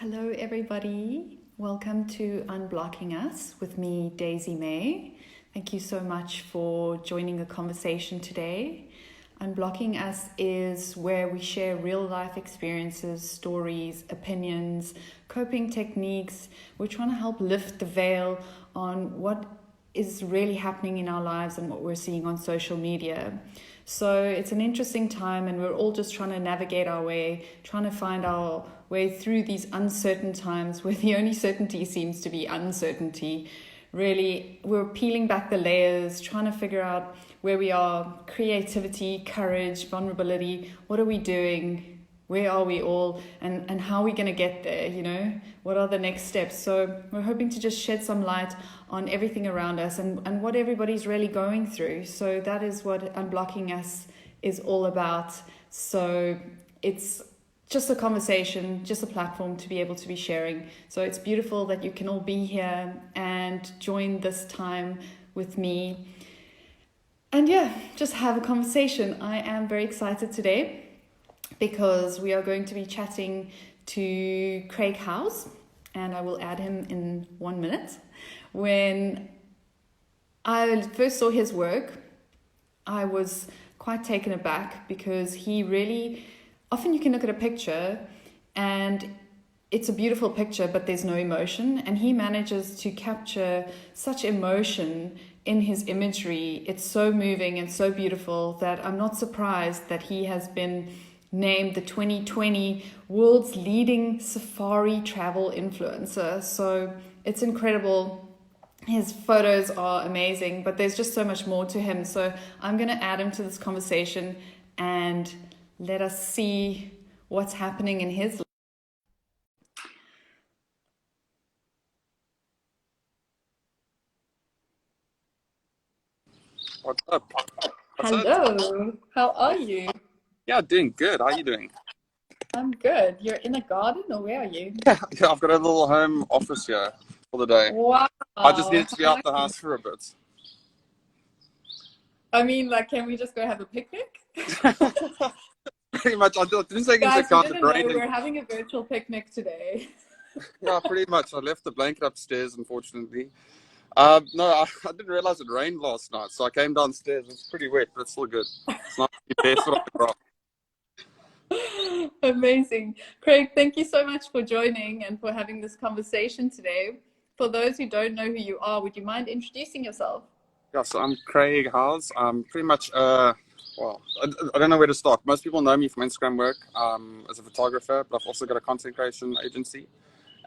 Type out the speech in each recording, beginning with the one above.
Hello, everybody. Welcome to Unblocking Us with me, Daisy May. Thank you so much for joining the conversation today. Unblocking Us is where we share real life experiences, stories, opinions, coping techniques. We're trying to help lift the veil on what is really happening in our lives and what we're seeing on social media. So it's an interesting time, and we're all just trying to navigate our way, trying to find our way through these uncertain times where the only certainty seems to be uncertainty. Really, we're peeling back the layers, trying to figure out where we are, creativity, courage, vulnerability. What are we doing? Where are we all? And how are we going to get there? What are the next steps? So we're hoping to just shed some light on everything around us and what everybody's really going through. So that is what Unblocking Us is all about. So it's just a conversation, just a platform to be able to be sharing. So it's beautiful that you can all be here and join this time with me. And just have a conversation. I am very excited today because we are going to be chatting to Craig House, and I will add him in 1 minute. When I first saw his work, I was quite taken aback because he really, often you can look at a picture and it's a beautiful picture, but there's no emotion, and he manages to capture such emotion in his imagery. It's so moving and so beautiful that I'm not surprised that he has been named the 2020 world's leading safari travel influencer. So it's incredible. His photos are amazing, but there's just so much more to him. So I'm going to add him to this conversation and let us see what's happening in his life. What's up? What's up? Hello, how are you? Yeah, doing good. How are you doing? I'm good. You're in a garden, or where are you? Yeah, I've got a little home office here for the day. Wow. I just needed to be out the house for a bit. I mean, can we just go have a picnic? Pretty much. I didn't take into Guys, you account didn't the know raining. we're having a virtual picnic today. Yeah, pretty much. I left the blanket upstairs, unfortunately. No, I didn't realize it rained last night, so I came downstairs. It's pretty wet, but it's still good. It's nice to be barefoot on the grass. Amazing. Craig, thank you so much for joining and for having this conversation today. For those who don't know who you are, would you mind introducing yourself? Yeah, so I'm Craig Howes. I'm pretty much, I don't know where to start. Most people know me from Instagram work as a photographer, but I've also got a content creation agency,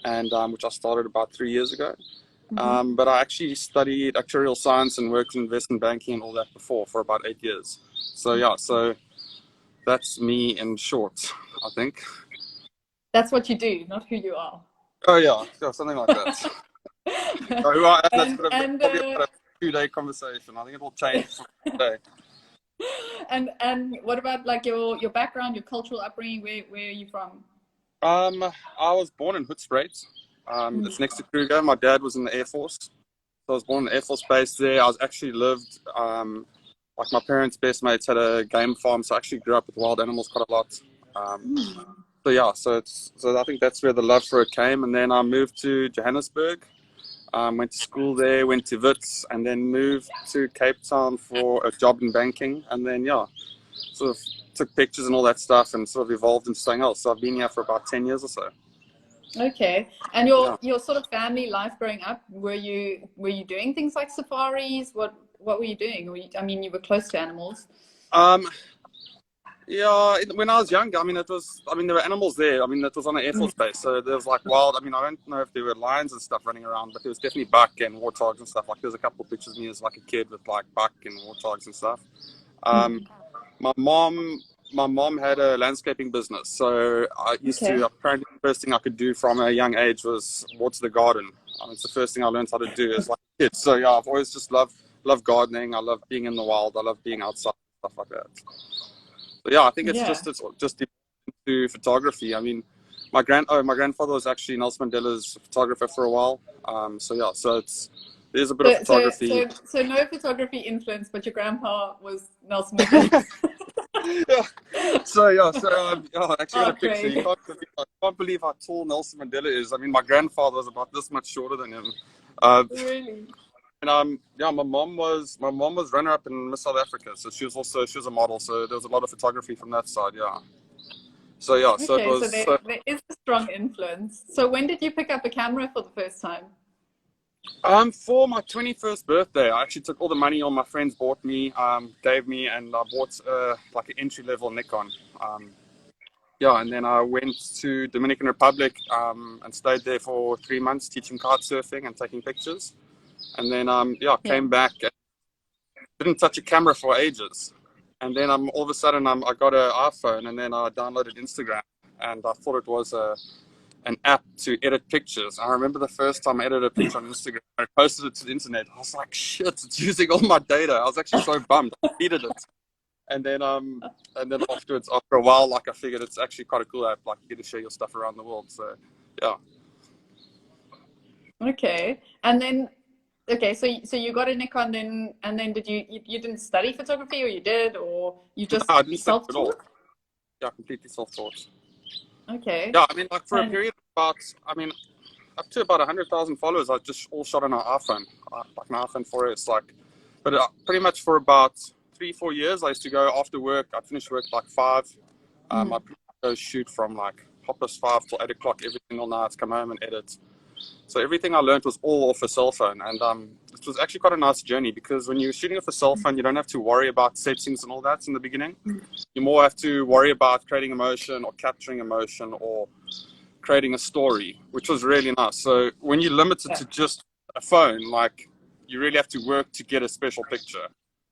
and which I started about 3 years ago. But I actually studied actuarial science and worked in investment banking and all that before for about 8 years. So that's me in short, I think. That's what you do, not who you are. Oh yeah, something like that. So who I am, that's probably about a 2-day conversation. I think it will change from today. And what about your background, your cultural upbringing? Where are you from? I was born in Hoedspruit. It's next to Kruger. My dad was in the Air Force. So I was born in the Air Force base there. I was actually lived, like my parents' best mates had a game farm, so I actually grew up with wild animals quite a lot. So I think that's where the love for it came. And then I moved to Johannesburg, went to school there, went to Wits, and then moved to Cape Town for a job in banking. And then, sort of took pictures and all that stuff and sort of evolved into something else. So I've been here for about 10 years or so. Okay. And your sort of family life growing up, were you doing things like safaris? What were you doing? You were close to animals. Yeah, when I was younger, there were animals there. It was on an Air Force base, so there was like wild. I don't know if there were lions and stuff running around, but there was definitely buck and warthogs and stuff. Like, there's a couple of pictures of me as like a kid with like buck and warthogs and stuff. My mom had a landscaping business, so I used to. Apparently, the first thing I could do from a young age was water the garden. It's the first thing I learned how to do as like a kid. So yeah, I've always just loved gardening. I love being in the wild. I love being outside, stuff like that. But yeah, I think it's just into photography. My grandfather was actually Nelson Mandela's photographer for a while. There's a bit of photography. So no photography influence, but your grandpa was Nelson Mandela. Yeah, I actually got Oh, a picture. great. I can't believe how tall Nelson Mandela is. I mean, my grandfather was about this much shorter than him. Uh, Really? and my mom was runner up in Miss South Africa, so she was a model. So there was a lot of photography from that side. Yeah. So it Okay, so was. there is a strong influence. So when did you pick up a camera for the first time? For my 21st birthday, I actually took all the money all my friends gave me, and I bought like an entry level Nikon. And then I went to Dominican Republic and stayed there for 3 months teaching kite surfing and taking pictures. And then Yeah. came back, didn't touch a camera for ages. And then all of a sudden I got an iPhone, and then I downloaded Instagram, and I thought it was an app to edit pictures. I remember the first time I edited a picture on Instagram, I posted it to the internet. I was like, shit, it's using all my data. I was actually so bummed. I deleted it. And then afterwards, after a while, like I figured it's actually quite a cool app. Like you get to share your stuff around the world. So yeah. Okay. And then, okay, so you got a Nikon then, and then you didn't study photography, or you did, or you No, just I didn't study at all. self-taught? Yeah, completely self-taught. Okay. Yeah, I mean, like for a And period of up to about 100,000 followers, I just all shot on an iPhone, like an iPhone 4S. But pretty much for about 3-4 years, I used to go after work. I'd finish work like 5. I'd go shoot from like 5:30 till 8 o'clock every single night, come home and edit. So everything I learned was all off a cell phone, and it was actually quite a nice journey, because when you're shooting off a cell phone, you don't have to worry about settings and all that in the beginning. You more have to worry about creating emotion or capturing emotion or creating a story, which was really nice. So when you limit it yeah. to just a phone, like you really have to work to get a special picture.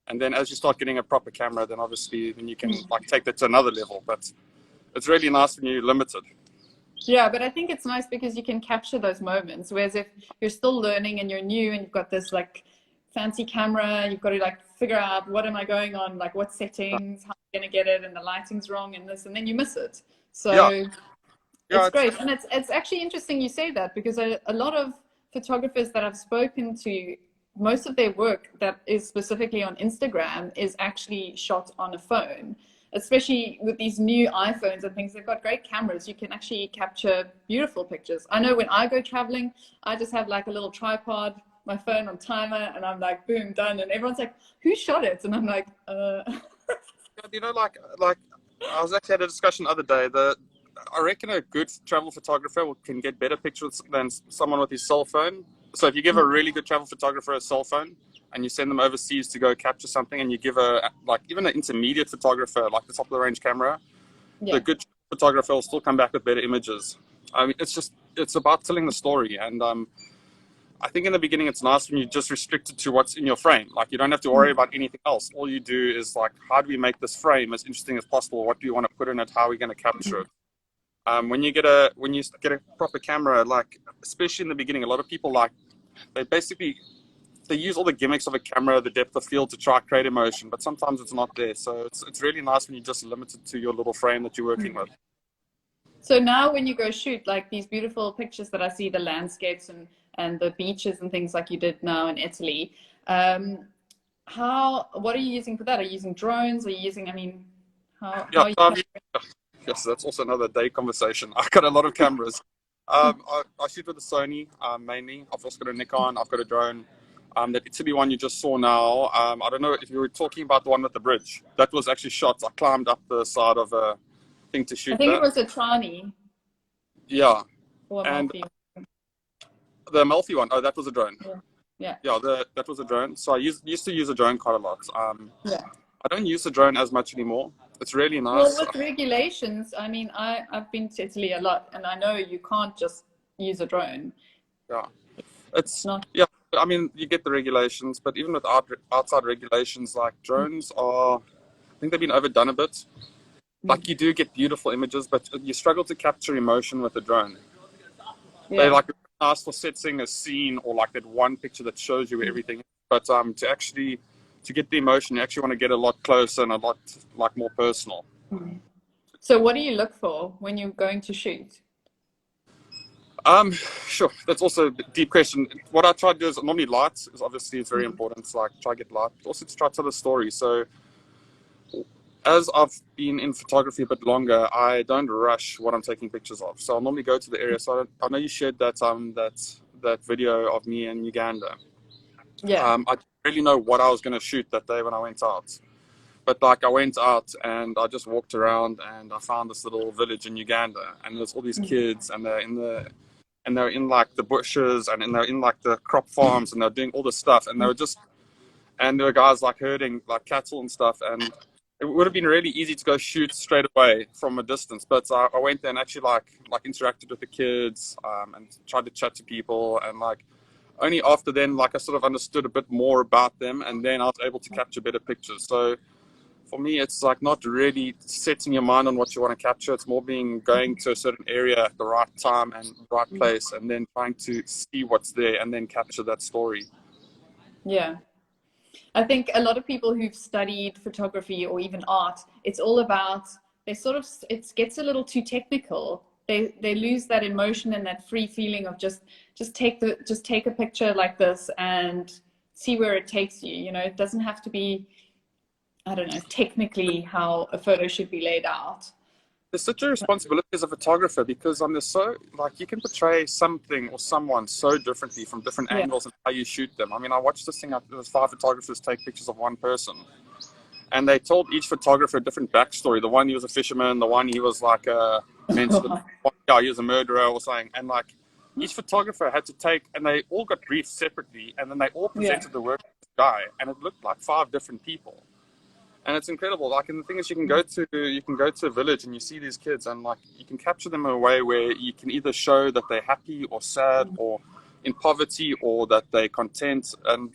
And then as you start getting a proper camera, then obviously then you can like take that to another level. But it's really nice when you're limited. Yeah, but I think it's nice because you can capture those moments. Whereas if you're still learning and you're new and you've got this like fancy camera, you've got to like figure out what am I going on, like what settings, how am I going to get it, and the lighting's wrong and this, and then you miss it. Yeah, So yeah, it's great. And it's actually interesting you say that, because a lot of photographers that I've spoken to, most of their work that is specifically on Instagram is actually shot on a phone. Especially with these new iPhones and things, they've got great cameras. You can actually capture beautiful pictures. I know when I go traveling, I just have like a little tripod, my phone on timer, and I'm like, boom, done. And everyone's like, who shot it? And I'm like, You know, like I was actually had a discussion the other day. I reckon a good travel photographer can get better pictures than someone with his cell phone. So if you give a really good travel photographer a cell phone and you send them overseas to go capture something, and you give even an intermediate photographer like the top of the range camera, yeah. the good photographer will still come back with better images. I mean, it's about telling the story. And I think in the beginning it's nice when you're just restricted to what's in your frame. Like you don't have to worry about anything else. All you do is like, how do we make this frame as interesting as possible? What do you want to put in it? How are we going to capture it? When you get a proper camera, like especially in the beginning, a lot of people they use all the gimmicks of a camera, the depth of field to try create emotion, but sometimes it's not there. So it's really nice when you're just limited to your little frame that you're working with. So now when you go shoot like these beautiful pictures that I see, the landscapes and the beaches and things like you did now in Italy, what are you using for that? Are you using drones? Are you using, I mean, how Yeah, are you? yes, that's also another day conversation. I've got a lot of cameras. I shoot with a Sony mainly. I've also got a Nikon. I've got a drone. That Italy one you just saw now. I don't know if you were talking about the one with the bridge. That was actually shot. I climbed up the side of a thing to I shoot think it that. was a Trani Yeah, or a and Malfi. the Amalfi one. Oh, that was a drone. Yeah. Yeah, that was a drone. So I used to use a drone quite a lot. Yeah. I don't use the drone as much anymore. It's really Well, nice. with regulations, I mean, I've been to Italy a lot, and I know you can't just use a drone. Yeah, it's Not. yeah. I mean, you get the regulations, but even with outside regulations, like drones I think they've been overdone a bit. Like you do get beautiful images, but you struggle to capture emotion with a drone. They Yeah. like ask for setting a scene or like that one picture that shows you everything. But to get the emotion, you actually want to get a lot closer and a lot like more personal. So what do you look for when you're going to shoot? Sure. That's also a deep question. What I try to do is normally light is obviously it's very important. It's like try to get light, but also to try to tell a story. So as I've been in photography a bit longer, I don't rush what I'm taking pictures of. So I'll normally go to the area. So I know you shared that video of me in Uganda. Yeah. I didn't really know what I was going to shoot that day when I went out. But like I went out and I just walked around and I found this little village in Uganda, and there's all these kids, and they're in like the bushes, and they're in like the crop farms, and they're doing all this stuff, and there were guys like herding like cattle and stuff, and it would have been really easy to go shoot straight away from a distance, but I went there and actually like interacted with the kids, and tried to chat to people, and like only after then like I sort of understood a bit more about them, and then I was able to capture better pictures. So for me, it's like not really setting your mind on what you want to capture. It's more going to a certain area at the right time and the right place, and then trying to see what's there and then capture that story. Yeah. I think a lot of people who've studied photography or even art, it's all about, it gets a little too technical. They lose that emotion and that free feeling of just take a picture like this and see where it takes you. You know, it doesn't have to be, I don't know, technically how a photo should be laid out. There's such a responsibility as a photographer, because there's so like you can portray something or someone so differently from different angles and how you shoot them. I mean, I watched this thing. There was 5 photographers take pictures of one person, and they told each photographer a different backstory. The one, he was a fisherman. The one, he was like a mental, yeah, he was a murderer or something. And like each photographer had to take, and they all got briefed separately, and then they all presented the work to this guy, and it looked like 5 different people. And it's incredible. Like, and the thing is, you can go to a village and you see these kids, and like you can capture them in a way where you can either show that they're happy or sad or in poverty or that they're content. And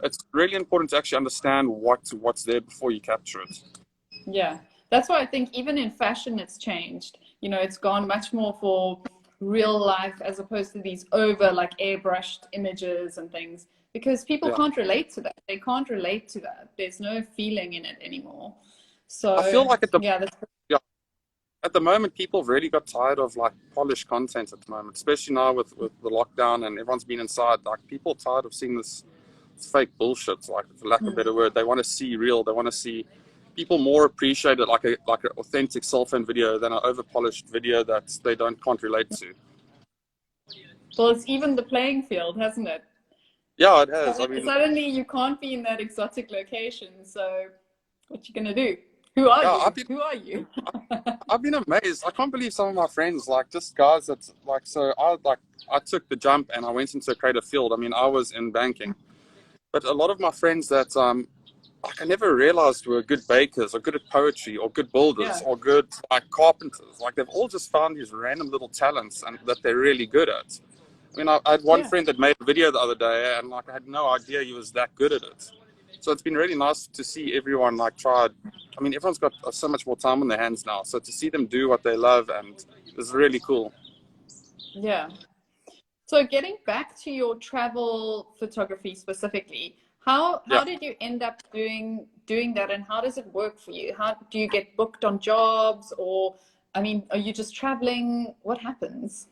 it's really important to actually understand what's there before you capture it. Yeah, that's why I think even in fashion it's changed. You know, it's gone much more for real life as opposed to these over like airbrushed images and things, because people can't relate to that. They can't relate to that. There's no feeling in it anymore. So I feel like that's at the moment, people have really got tired of like polished content at the moment, especially now with the lockdown and everyone's been inside. Like, people are tired of seeing this fake bullshit, like, for lack of a better word. They want to see real. They want to see, people more appreciate it like an authentic cell phone video than an over polished video that they can't relate to. well, it's even the playing field, hasn't it? Yeah, it has. I mean, Suddenly you can't be in that exotic location. So what you gonna do? Who are you? Who are you? I've been amazed. I can't believe some of my friends, like just guys that like, so I took the jump and I went into a creative field. I mean, I was in banking, but a lot of my friends that like I never realized were good bakers or good at poetry or good builders or good like carpenters. Like, they've all just found these random little talents and that they're really good at. I mean, I had one friend that made a video the other day, and like I had no idea he was that good at it. So it's been really nice to see everyone like try. I mean, everyone's got so much more time on their hands now, so to see them do what they love and is really cool. Yeah. So getting back to your travel photography specifically, how did you end up doing that, and how does it work for you? How do you get booked on jobs, or I mean, are you just traveling? What happens?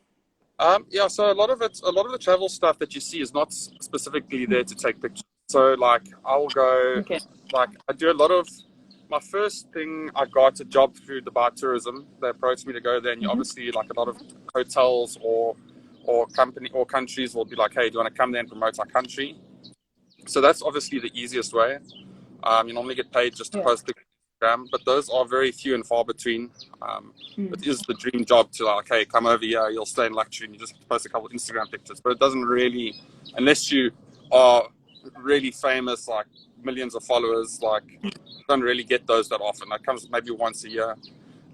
So a lot of the travel stuff that you see is not specifically there to take pictures. So like I'll go, like I do a lot of, my first thing I got a job through Dubai Tourism. They approached me to go there, and you obviously, like, a lot of hotels or company or countries will be like, hey, do you want to come there and promote our country? So that's obviously the easiest way. You normally get paid just to post pictures on Instagram, but those are very few and far between. It is the dream job to, like, hey, come over here, you'll stay in luxury and you just post a couple of Instagram pictures. But it doesn't really, unless you are really famous, like millions of followers, like, don't really get those that often. That comes maybe once a year. A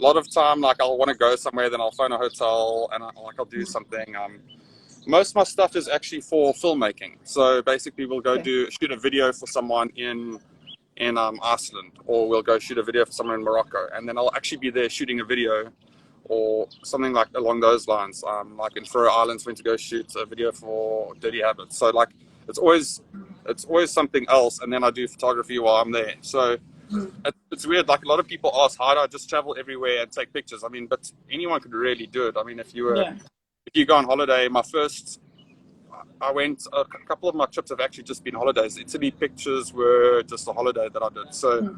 lot of time, like, I'll want to go somewhere, then I'll phone a hotel and I'll do something. Most of my stuff is actually for filmmaking. So basically, we'll go shoot a video for someone in Iceland, or we'll go shoot a video for someone in Morocco, and then I'll actually be there shooting a video or something like along those lines. Like in Faroe Islands, went to go shoot a video for Dirty Habits. So like it's always something else, and then I do photography while I'm there. So it's weird. Like, a lot of people ask, how do I just travel everywhere and take pictures? I mean, but anyone could really do it. I mean, if you go on holiday, I went, a couple of my trips have actually just been holidays. Italy pictures were just a holiday that I did. So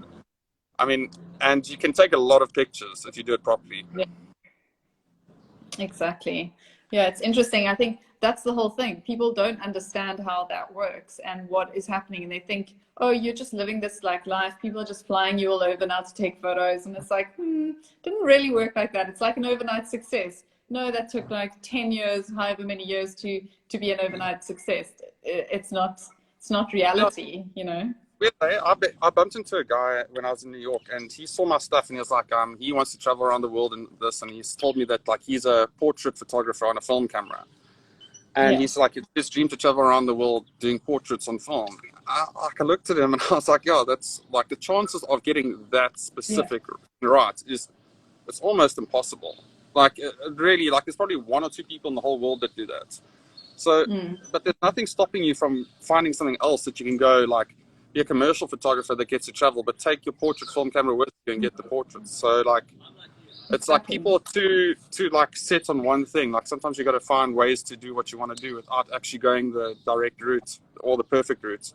I mean, and you can take a lot of pictures if you do it properly. Yeah. Exactly. Yeah, it's interesting. I think that's the whole thing. People don't understand how that works and what is happening. And they think, oh, you're just living this like life. People are just flying you all over now to take photos. And it's like, didn't really work like that. It's like an overnight success. No, that took like 10 years, however many years to be an overnight success. It's not reality, you know? I bumped into a guy when I was in New York, and he saw my stuff, and he was like, he wants to travel around the world and this, and he's told me that like he's a portrait photographer on a film camera, and he's like, it's his dream to travel around the world doing portraits on film. I looked at him and I was like, yeah, that's like the chances of getting that specific right it's almost impossible. Like it really, like there's probably 1 or 2 people in the whole world that do that. So, but there's nothing stopping you from finding something else that you can go like. Be a commercial photographer that gets to travel, but take your portrait film camera with you and get the portraits. So like, it's like people are too like set on one thing. Like sometimes you got to find ways to do what you want to do without actually going the direct route or the perfect route.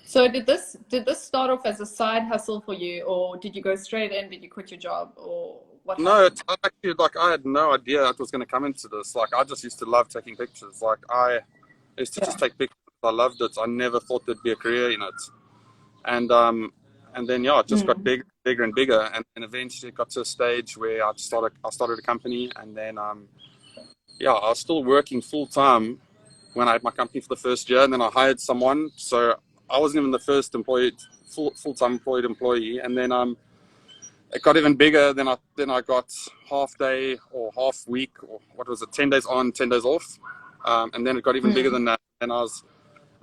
So did this start off as a side hustle for you, or did you go straight in? Did you quit your job, or what happened? No, it's actually like I had no idea it was going to come into this. Like I just used to love taking pictures. Like I used to just take pictures. I loved it. I never thought there'd be a career in it. And then it just got bigger and bigger, and eventually it got to a stage where I started a company, and then I was still working full time when I had my company for the first year, and then I hired someone, so I wasn't even the first full time employed employee, and then it got even bigger. Then I got half day or half week, or what was it, 10 days on, 10 days off, and then it got even bigger than that, and I was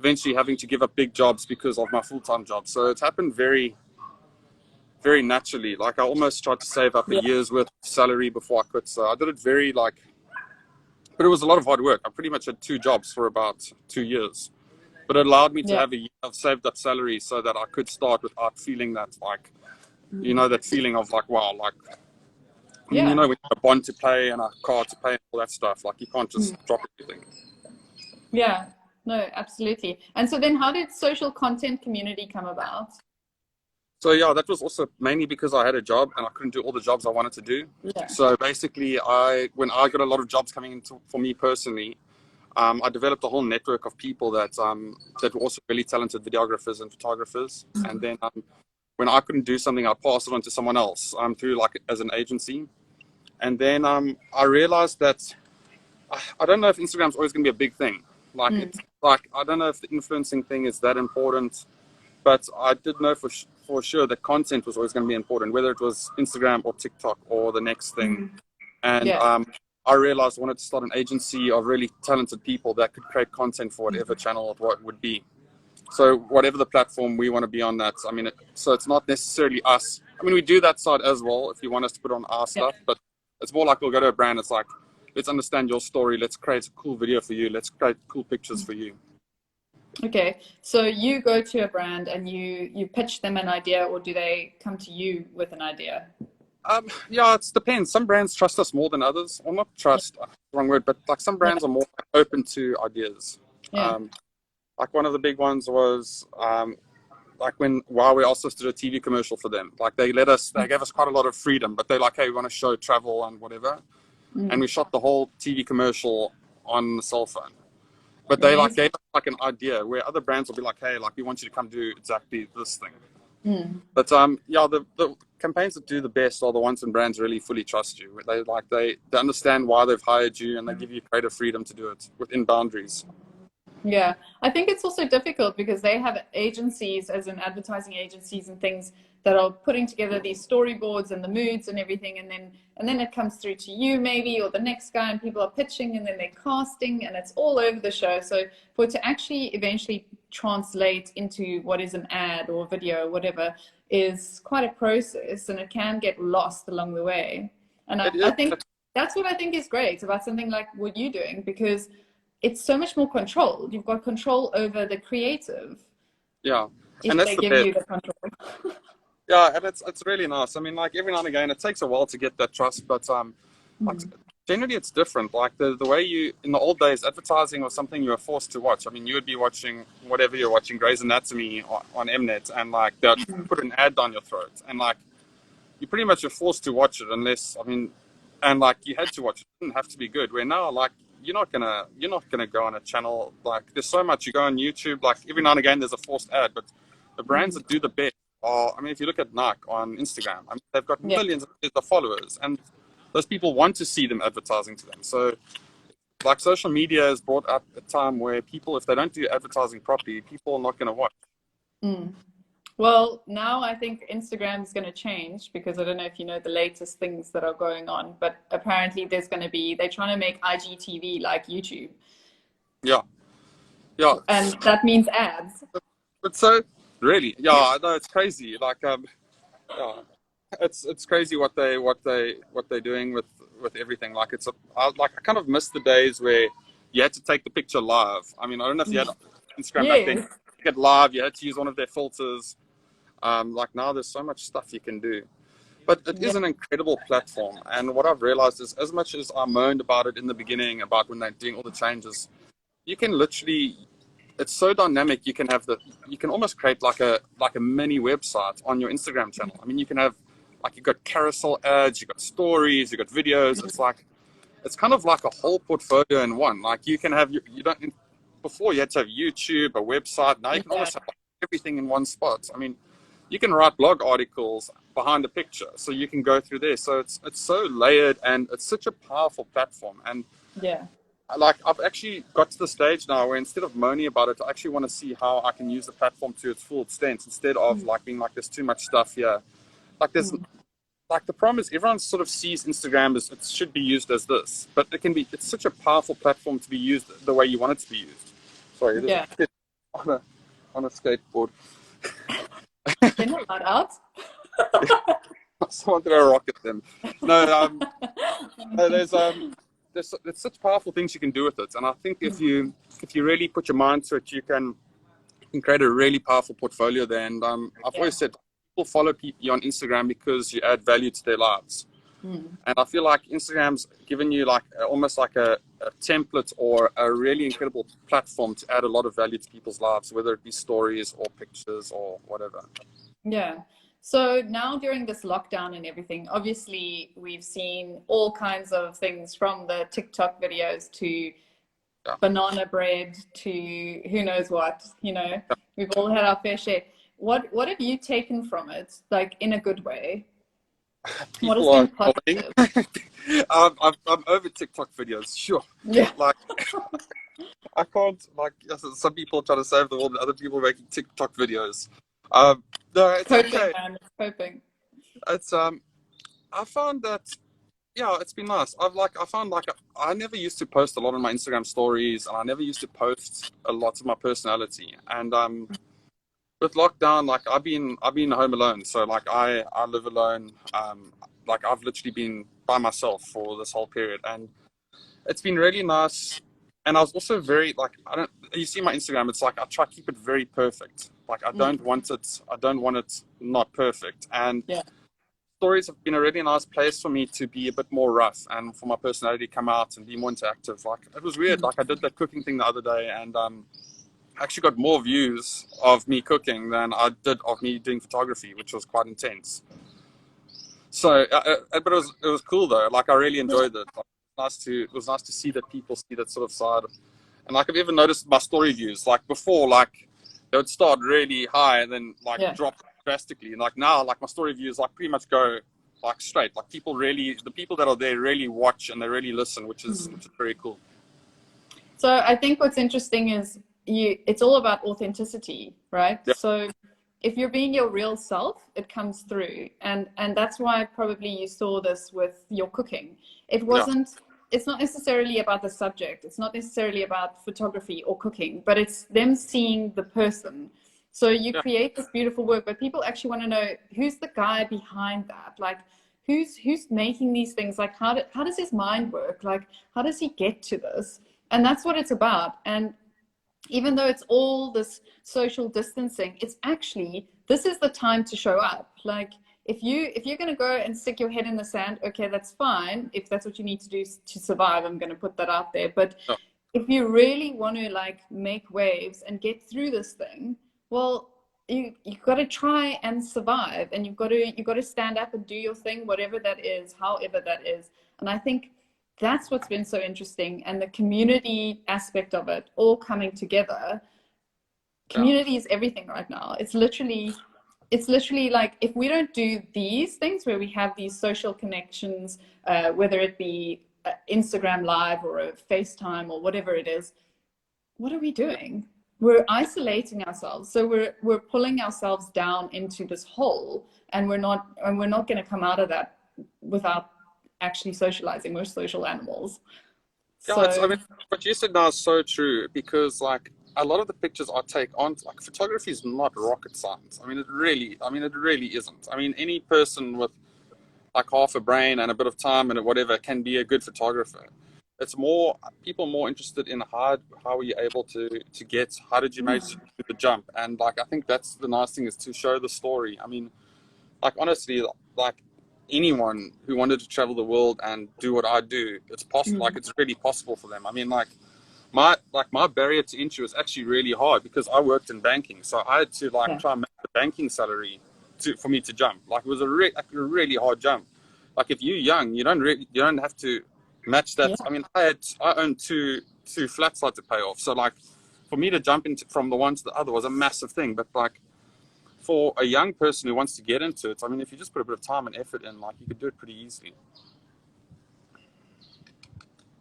eventually having to give up big jobs because of my full-time job. So it's happened very, very naturally. Like I almost tried to save up a year's worth of salary before I quit. So I did it but it was a lot of hard work. I pretty much had 2 jobs for about 2 years, but it allowed me to have a year of saved up salary so that I could start without feeling that like, that feeling of like, wow, like, when you have a bond to pay and a car to pay and all that stuff, like you can't just drop everything. Yeah. No, absolutely. And so then how did social content community come about? So that was also mainly because I had a job and I couldn't do all the jobs I wanted to do. Yeah. So basically when I got a lot of jobs coming in for me personally, I developed a whole network of people that were also really talented videographers and photographers. And then when I couldn't do something, I passed it on to someone else through like as an agency. And then I realized that I don't know if Instagram's always going to be a big thing. Like it's like I don't know if the influencing thing is that important, but I did know for sure that content was always going to be important, whether it was Instagram or TikTok or the next thing. And I realized I wanted to start an agency of really talented people that could create content for whatever channel it would be. So whatever the platform we want to be on that. I mean, so it's not necessarily us. I mean, we do that side as well if you want us to put on our stuff, but it's more like we'll go to a brand. It's like, let's understand your story. Let's create a cool video for you. Let's create cool pictures for you. Okay, so you go to a brand and you pitch them an idea, or do they come to you with an idea? It depends. Some brands trust us more than others. Or not trust, wrong word, but like some brands are more open to ideas. Like one of the big ones was like when Huawei asked us to do a TV commercial for them. Like they gave us quite a lot of freedom, but they're like, hey, we want to show travel and whatever. And we shot the whole TV commercial on the cell phone. But they like gave us like an idea where other brands will be like, hey, like we want you to come do exactly this thing. But the campaigns that do the best are the ones when brands really fully trust you. They understand why they've hired you and they give you creative freedom to do it within boundaries. Yeah, I think it's also difficult because they have agencies, as in advertising agencies and things, that are putting together these storyboards and the moods and everything, and then it comes through to you maybe, or the next guy, and people are pitching, and then they're casting, and it's all over the show. So for it to actually eventually translate into what is an ad or video or whatever is quite a process, and it can get lost along the way. And I think that's what I think is great about something like what you're doing, because it's so much more controlled. You've got control over the creative. Yeah. And that's they give you the control. Yeah, and it's really nice. I mean, like every now and again, it takes a while to get that trust, but like generally it's different. Like the way you, in the old days, advertising was something you were forced to watch. I mean, you would be watching whatever you're watching, Grey's Anatomy on Mnet, and like they'd put an ad down your throat, and like you pretty much are forced to watch it unless, I mean, and like you had to watch it. It didn't have to be good. Where now, like you're not gonna go on a channel, like there's so much. You go on YouTube, like every now and again there's a forced ad, but the brands that do the best are, I mean, if you look at Nike on Instagram, I mean, they've got millions of followers, and those people want to see them advertising to them. So like social media has brought up a time where people, if they don't do advertising properly, people are not going to watch. Well, now I think Instagram is going to change, because I don't know if you know the latest things that are going on, but apparently there's going to be, they're trying to make IGTV like YouTube. Yeah. And that means ads. But so really, yeah, I know, it's crazy. Like, yeah, it's crazy what they're doing with everything. Like I kind of miss the days where you had to take the picture live. I mean, I don't know if you had Instagram back then. You get live, you had to use one of their filters. Like now there's so much stuff you can do, but it is an incredible platform. And what I've realized is, as much as I moaned about it in the beginning, about when they're doing all the changes, you can literally, it's so dynamic. You can almost create like a mini website on your Instagram channel. I mean, you can have, like, you've got carousel ads, you've got stories, you've got videos. It's kind of like a whole portfolio in one. Like you can have, you don't, before you had to have YouTube, a website. Now you can almost have like everything in one spot. I mean, you can write blog articles behind a picture, so you can go through there. So it's so layered, and it's such a powerful platform. And like, I've actually got to the stage now where instead of moaning about it, I actually want to see how I can use the platform to its full extent, instead of like being like, there's too much stuff here. Like there's like, the problem is everyone sort of sees Instagram as it should be used as this, but it's such a powerful platform to be used the way you want it to be used. Sorry, there's a kid on a skateboard. They're not allowed out. Someone threw a rock at them. No, there's such powerful things you can do with it, and I think if you really put your mind to it, you can create a really powerful portfolio there. And I've always said, people follow you on Instagram because you add value to their lives. And I feel like Instagram's given you like almost like a template or a really incredible platform to add a lot of value to people's lives, whether it be stories or pictures or whatever. Yeah. So now during this lockdown and everything, obviously we've seen all kinds of things, from the TikTok videos to banana bread to who knows what, we've all had our fair share. What have you taken from it, like in a good way? People are positive? I'm over TikTok videos, sure. Yeah. Like, I can't, like, some people try to save the world, and other people making TikTok videos. No, it's coping, okay. Man, it's coping. It's I found that, yeah, it's been nice. I never used to post a lot on my Instagram stories, and I never used to post a lot of my personality. And with lockdown, like I've been home alone, so like I live alone. Like I've literally been by myself for this whole period, and it's been really nice. And I was also very, like, you see my Instagram, it's like I try to keep it very perfect. Like I don't want it not perfect. And stories have been a really nice place for me to be a bit more rough, and for my personality to come out and be more interactive. Like, it was weird. Like I did that cooking thing the other day, and I actually got more views of me cooking than I did of me doing photography, which was quite intense. So, but it was cool though. Like I really enjoyed it. Like, it was nice to see that people see that sort of side. And like, I've even noticed my story views. Like before, like they would start really high and then like drop drastically. And like now, like my story views like pretty much go like straight. Like the people that are there really watch and they really listen, which is very cool. So I think what's interesting is it's all about authenticity, right? Yep. So if you're being your real self, it comes through. And that's why probably you saw this with your cooking. It's not necessarily about the subject. It's not necessarily about photography or cooking, but it's them seeing the person. So you create this beautiful work, but people actually want to know, who's the guy behind that? Like, who's making these things? Like, how does his mind work? Like, how does he get to this? And that's what it's about. And even though it's all this social distancing, it's actually, this is the time to show up. Like, if you're going to go and stick your head in the sand, okay, that's fine. If that's what you need to do to survive, I'm going to put that out there. But Yeah. if you really want to like make waves and get through this thing, well, you've got to try and survive, and you've got to stand up and do your thing, whatever that is, however that is. And I think that's what's been so interesting, and the community aspect of it all coming together. Community is everything right now. It's literally like, if we don't do these things where we have these social connections, whether it be Instagram Live or a FaceTime or whatever it is, what are we doing? We're isolating ourselves. So we're pulling ourselves down into this hole, and we're not going to come out of that without actually socializing. We're social animals. Yeah, I So mean, what you said now is so true, because like a lot of the pictures I take on, like, photography is not rocket science. I mean, it really isn't. I mean, any person with like half a brain and a bit of time and whatever can be a good photographer. It's more people more interested in how are you able to get, how did you make the jump? And like, I think that's the nice thing, is to show the story. I mean, like, honestly, like, anyone who wanted to travel the world and do what I do, it's possible. Like, it's really possible for them. I mean, like my barrier to entry was actually really hard, because I worked in banking, so I had to like try and make the banking salary for me to jump. Like, it was a really hard jump. Like, if you're young, you don't have to match that. I mean, I owned two flats I had to pay off, so like, for me to jump into from the one to the other was a massive thing. But like, for a young person who wants to get into it, I mean, if you just put a bit of time and effort in, like, you could do it pretty easily.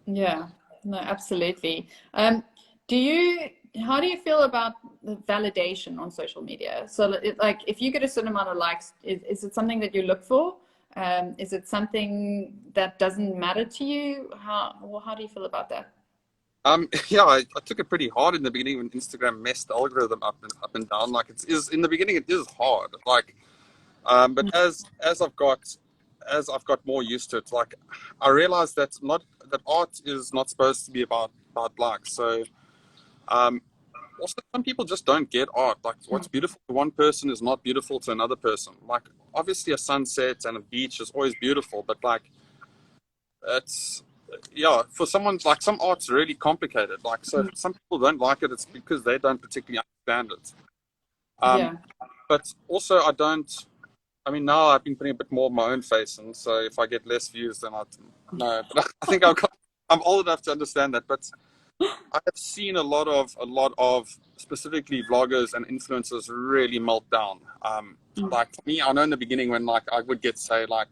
yeah, no, absolutely. How do you feel about the validation on social media? So, like, if you get a certain amount of likes, is it something that you look for? Is it something that doesn't matter to you? How do you feel about that? Yeah, I took it pretty hard in the beginning when Instagram messed the algorithm up and down. Like, it is in the beginning, it is hard. Like, but as I've got more used to it, like, I realized that art is not supposed to be about likes. So, also, some people just don't get art. Like, what's beautiful to one person is not beautiful to another person. Like, obviously, a sunset and a beach is always beautiful, but like, it's, yeah, for someone, like, some art's really complicated. Like, so if some people don't like it, it's because they don't particularly understand it. Um, Yeah, but also, I mean, now I've been putting a bit more of my own face in, so if I get less views, then no. But I think I'm old enough to understand that. But I have seen a lot of specifically vloggers and influencers really melt down. Like, for me, I know in the beginning when, like, I would get, say, like,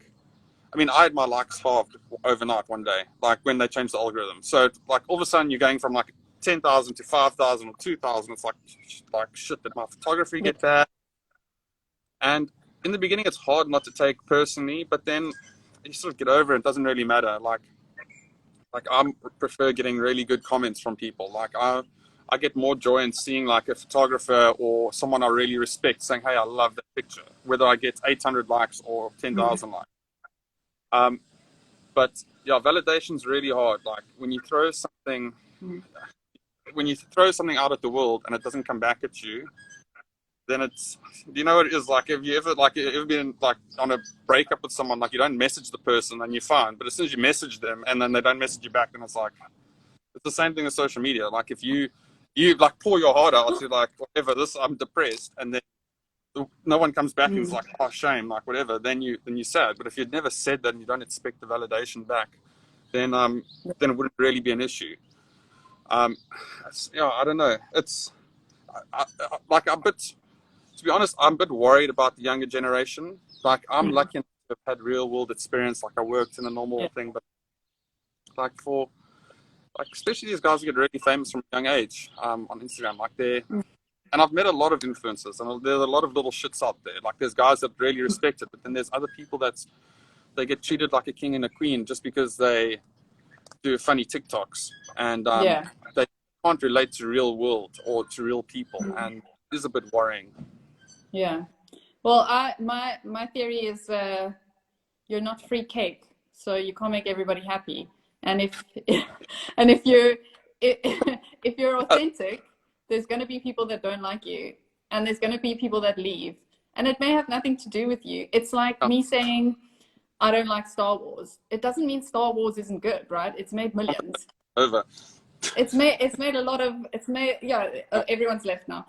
I mean, I had my likes halved overnight one day, like, when they changed the algorithm. So, like, all of a sudden you're going from like 10,000 to 5,000 or 2,000. It's like shit, did my photography get bad? And in the beginning, it's hard not to take personally, but then you sort of get over it. It doesn't really matter. Like, I prefer getting really good comments from people. Like, I get more joy in seeing like a photographer or someone I really respect saying, "Hey, I love that picture," whether I get 800 likes or 10,000 likes. Um, but yeah, validation's really hard. Like, when you throw something out at the world and it doesn't come back at you, then it's, you know what it is like. Have you ever been like on a breakup with someone, like, you don't message the person and you're fine, but as soon as you message them and then they don't message you back, then it's like, it's the same thing with social media. Like, if you like pour your heart out to, like, whatever, this, I'm depressed, and then no one comes back and it's like, oh, shame, like, whatever, then you're sad. But if you'd never said that and you don't expect the validation back, then it wouldn't really be an issue. Yeah, I don't know. It's like, a bit, to be honest, I'm a bit worried about the younger generation. Like, I'm lucky enough to have had real world experience. Like, I worked in a normal thing, but like, for like, especially these guys who get really famous from a young age, on Instagram, like, and I've met a lot of influencers, and there's a lot of little shits out there. Like, there's guys that really respect it, but then there's other people they get treated like a king and a queen just because they do funny TikToks, and they can't relate to real world or to real people, and it is a bit worrying. yeah. Well, my theory is you're not free cake, so you can't make everybody happy. And if and if you're authentic, there's going to be people that don't like you, and there's going to be people that leave. And it may have nothing to do with you. It's like Yeah. me saying, I don't like Star Wars. It doesn't mean Star Wars isn't good, right? It's made millions. Over. It's made a lot of, Yeah. everyone's left now.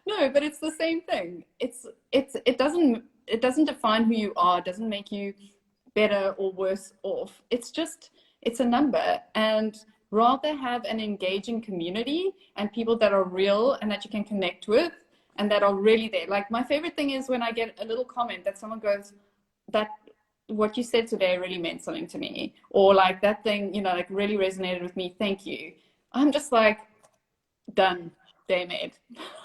No, but it's the same thing. It doesn't define who you are, it doesn't make you better or worse off. It's a number. And rather have an engaging community and people that are real and that you can connect with and that are really there. Like, my favorite thing is when I get a little comment that someone goes, that what you said today really meant something to me, or like that thing, like really resonated with me, thank you. I'm just like, done, day made.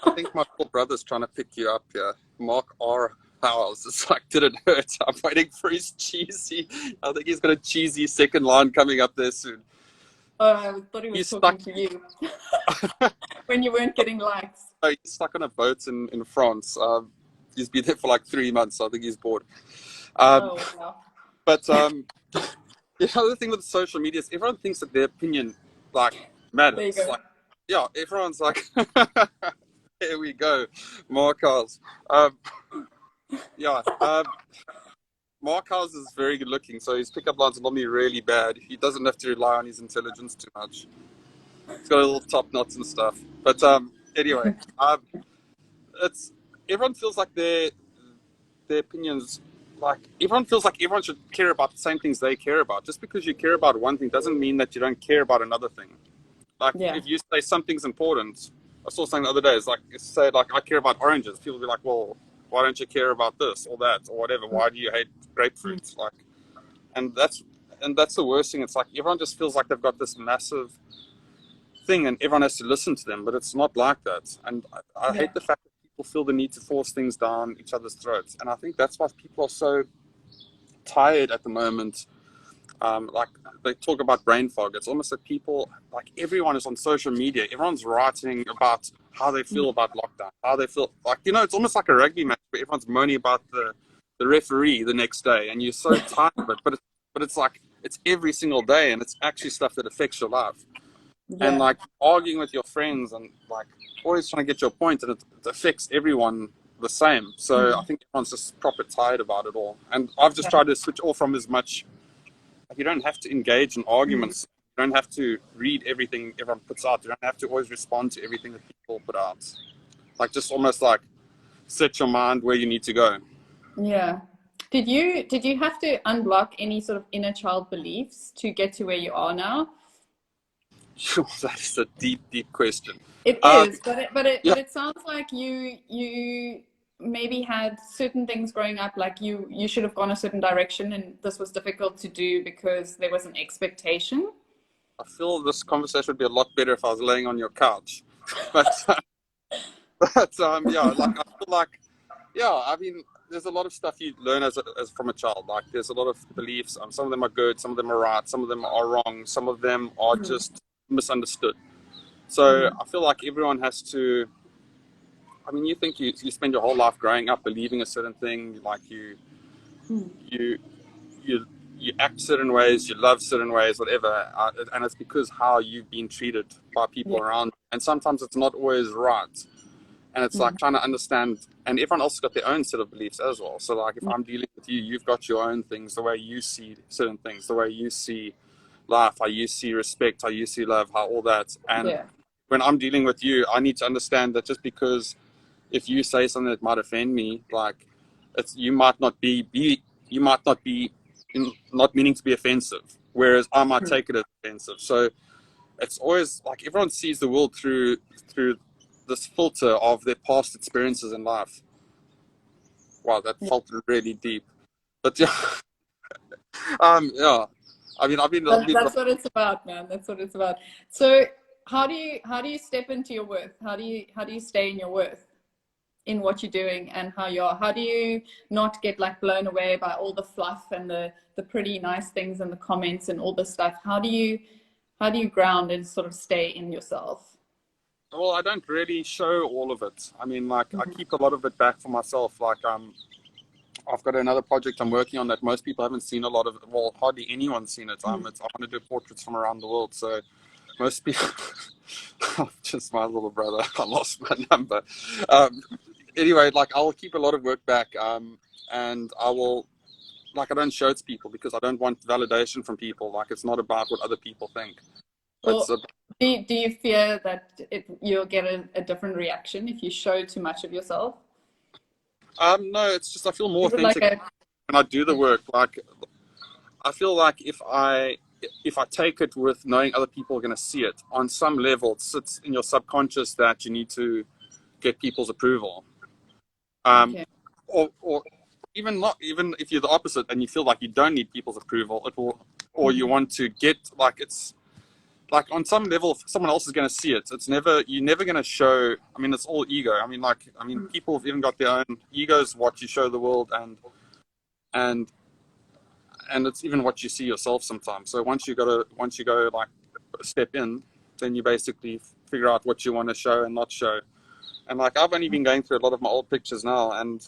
I think my little brother's trying to pick you up here. Mark R. Howells. It's like, did it hurt? I'm waiting for his cheesy. I think he's got a cheesy second line coming up there soon. Oh, I thought he was He's talking stuck. to you when you weren't getting likes. He's stuck on a boat in France. He's been there for like 3 months. So I think he's bored. Oh, wow. But the other thing with social media is everyone thinks that their opinion like There you matters. go. Like, yeah, everyone's like, here we go, Mark Howells. Yeah, Mark Howells is very good looking, so his pickup lines are normally really bad. He doesn't have to rely on his intelligence too much. He's got a little top knots and stuff. But anyway, it's everyone feels like their opinions, like everyone feels like everyone should care about the same things they care about. Just because you care about one thing doesn't mean that you don't care about another thing. Like, Yeah. if you say something's important, I saw something the other day, it's like, say like, I care about oranges. People will be like, well, why don't you care about this or that or whatever? Why do you hate grapefruits? Like, and that's the worst thing. It's like everyone just feels like they've got this massive thing and everyone has to listen to them, but it's not like that. And I hate the fact that people feel the need to force things down each other's throats. And I think that's why people are so tired at the moment. Like, they talk about brain fog. It's almost like people, like, everyone is on social media. Everyone's writing about how they feel about lockdown, how they feel. Like, it's almost like a rugby match where everyone's moaning about the referee the next day, and you're so tired of it. But it's like, it's every single day, and it's actually stuff that affects your life. And like arguing with your friends and like always trying to get your point, and it affects everyone the same. So I think everyone's just proper tired about it all. And I've just tried to switch off from as much. You don't have to engage in arguments. You don't have to read everything everyone puts out. You don't have to always respond to everything that people put out. Like, just almost like set your mind where you need to go. Yeah. Did you have to unblock any sort of inner child beliefs to get to where you are now? Sure, that is a deep, deep question. It is, but it sounds like you maybe had certain things growing up, like you should have gone a certain direction, and this was difficult to do because there was an expectation. I feel this conversation would be a lot better if I was laying on your couch. But yeah, like, I feel like, yeah, I mean, there's a lot of stuff you learn as from a child. Like, there's a lot of beliefs. Some of them are good, some of them are right, some of them are wrong, some of them are just misunderstood. So I feel like everyone has to. I mean, you think you spend your whole life growing up believing a certain thing, like you act certain ways, you love certain ways, whatever, and it's because how you've been treated by people around. And sometimes it's not always right. And it's like trying to understand, and everyone else has got their own set of beliefs as well. So like, if I'm dealing with you, you've got your own things, the way you see certain things, the way you see life, how you see respect, how you see love, how all that. And when I'm dealing with you, I need to understand that just because if you say something that might offend me, like, you might not be not meaning to be offensive, whereas I might take it as offensive. So it's always like everyone sees the world through this filter of their past experiences in life. Wow, that felt really deep. But yeah, yeah. I mean, That's what it's about, man. That's what it's about. So how do you step into your worth? How do you stay in your worth in what you're doing and how you are? How do you not get like blown away by all the fluff and the pretty nice things and the comments and all this stuff? How do you ground and sort of stay in yourself? Well, I don't really show all of it. I mean, like, I keep a lot of it back for myself. Like, I've got another project I'm working on that most people haven't seen a lot of. Well, hardly anyone's seen it. I want to do portraits from around the world. So most people, just my little brother, I lost my number. Um, anyway, like I'll keep a lot of work back, and I will, like I don't show it to people because I don't want validation from people. Like it's not about what other people think. It's Or do you fear that you'll get a different reaction if you show too much of yourself? no, it's just I feel more Is it like authentic when I do the work. Like I feel like if I take it with knowing other people are going to see it on some level, it sits in your subconscious that you need to get people's approval. okay. Or even not even if you're the opposite and you feel like you don't need people's approval, it will, or you want to get like it's like on some level, if someone else is going to see it. It's never you're never going to show. I mean, it's all ego. I mean, people have even got their own egos. What you show the world, and it's even what you see yourself sometimes. So once you go like step in, then you basically figure out what you want to show and not show. And like I've only been going through a lot of my old pictures now, and